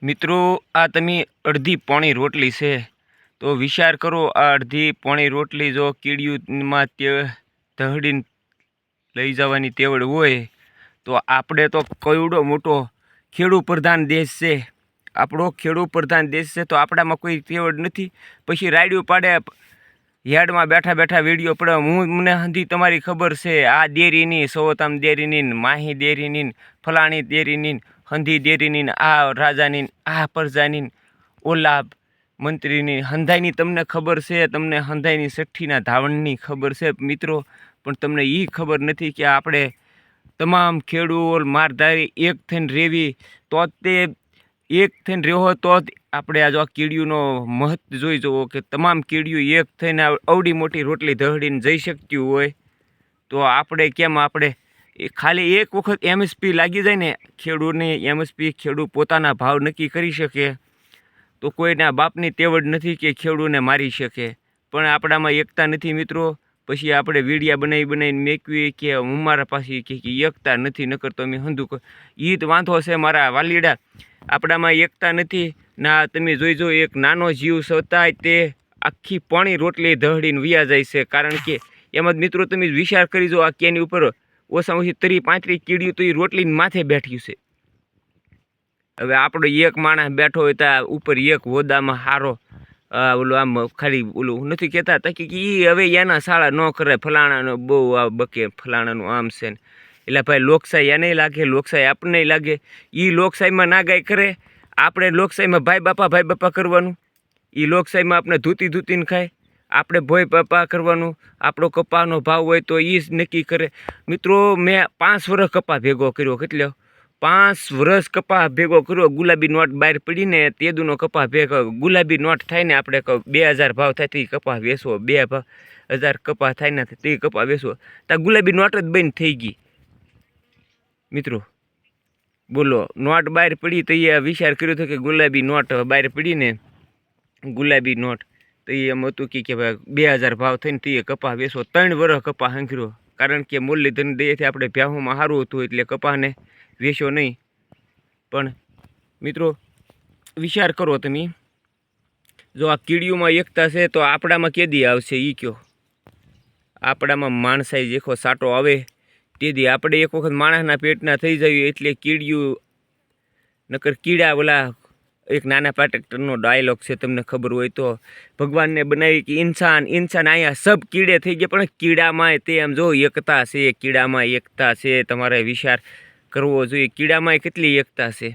મિત્રો આ તમે અડધી પોણી રોટલી છે તો વિચાર કરો, આ અડધી પોણી રોટલી જો કીડિયુંમાં તે ધહડીને લઈ જવાની તેવડ હોય તો આપણે તો કવડો મોટો ખેડૂત પ્રધાન દેશ છે. આપણો ખેડૂત પ્રધાન દેશ છે તો આપણામાં કોઈ તેવડ નથી. પછી રાયડું પાડે યાર્ડમાં બેઠા બેઠા વિડીયો પડે. મને હંધી તમારી ખબર છે, આ ડેરીની સૌતામ ડેરીની માહી ડેરીની ફલાણી ડેરીની હંધી ડેરીની આ રાજાની આ પ્રજાની ઓલા મંત્રીની હંધાઈની તમને ખબર છે. તમને હંધાઈની સઠ્ઠીના ધાવણની ખબર છે મિત્રો, પણ તમને એ ખબર નથી કે આપણે તમામ ખેડૂત મારધારી એક થઈને રેવી તો તે એક થઈને રહ્યો તો જ આપણે આ જો આ કીડિયુંનો મહત્વ જોઈ જવો કે તમામ કીડિયું એક થઈને અવડી મોટી રોટલી ધહડીને જઈ શકતી હોય તો આપણે કેમ આપણે ખાલી એક વખત MSP લાગી જાય ને ખેડૂતને MSP ખેડૂત પોતાના ભાવ નક્કી કરી શકે તો કોઈના બાપની તેવડ નથી કે ખેડૂતને મારી શકે. પણ આપણામાં એકતા નથી મિત્રો. પછી આપણે વીડિયા બનાવીને મેકવી કે હું મારા પાસે કે એકતા નથી, નકર તો અમે હંધું ઈ જ વાંધો છે મારા વાલીડા. આપણામાં એકતા નથી ના. તમે જોઈજો એક નાનો જીવ છતાંય તે આખી પોણી રોટલી ધહડીને વ્યા જાય છે. કારણ કે એમાં જ મિત્રો તમે વિચાર કરી જો, આ કેની ઉપર ઓછામાં ઓછી 30-35 કીડિયું તો એ રોટલીને માથે બેઠ્યું છે. હવે આપણો એક માણસ બેઠો હોય તો ઉપર એક હોદામાં હારો ઓલું આમ ખાલી ઓલું નથી કહેતા તા કે એ હવે એના શાળા ન કરે, ફલાણાનો બહુ આ બકે, ફલાણાનું આમ છે ને. એટલે ભાઈ લોકશાહી એને લાગે, લોકશાહી આપણને લાગે. એ લોકશાહીમાં ના ગાય કરે, આપણે લોકશાહીમાં ભાઈ બાપા કરવાનું. એ લોકશાહીમાં આપણે ધૂતીને ખાય, આપણે ભોય બાપા કરવાનું. આપણો કપાનો ભાવ હોય તો એ જ નક્કી કરે. મિત્રો મેં 5 વર્ષ કપા ભેગો કર્યો. કેટલો? 5 વર્ષ કપા ભેગો કર્યો. ગુલાબી નોટ બહાર પડીને તેદુનો કપા ભેગો, ગુલાબી નોટ થાય ને આપણે 2000 ભાવ થાય તો એ કપા વેચવો, 2000 કપા થાય ને તે કપા વેચવો તો ગુલાબી નોટ જ બંધ થઈ ગઈ. મિત્રો બોલો, નોટ બહાર પડી તો એ વિચાર કર્યો હતો કે ગુલાબી નોટ બહાર પડીને ગુલાબી નોટ તો એ એમ હતું કે ભાઈ 2000 ભાવ થઈને તો એ કપા વેચવો. 3 વર્ષ કપા હંકર્યો. કારણ કે મુરલીધર દયાથી આપણે ભ્યાહુમાં સારું હતું એટલે કપાને વેચ્યો નહીં. પણ મિત્રો વિચાર કરો તમે, જો આ કીડિયુંમાં એકતા છે તો આપણામાં કેદી આવશે એ કયો? આપણામાં માણસાઈ જેખો સાટો આવે તેથી આપણે એક વખત માણસના પેટના થઈ જાય એટલે કીડિયું નકર કીડા. ઓલા એક નાના પાટેક્ટરનો ડાયલોગ છે, તમને ખબર હોય તો, ભગવાનને બનાવી કે ઇન્સાન અહીંયા સબ કીડે થઈ ગયા પણ કીડામાં તે આમ જો એકતા છે, કીડામાં એકતા છે. તમારે વિચાર કરવો જોઈએ, કીડામાં કેટલી એકતા છે.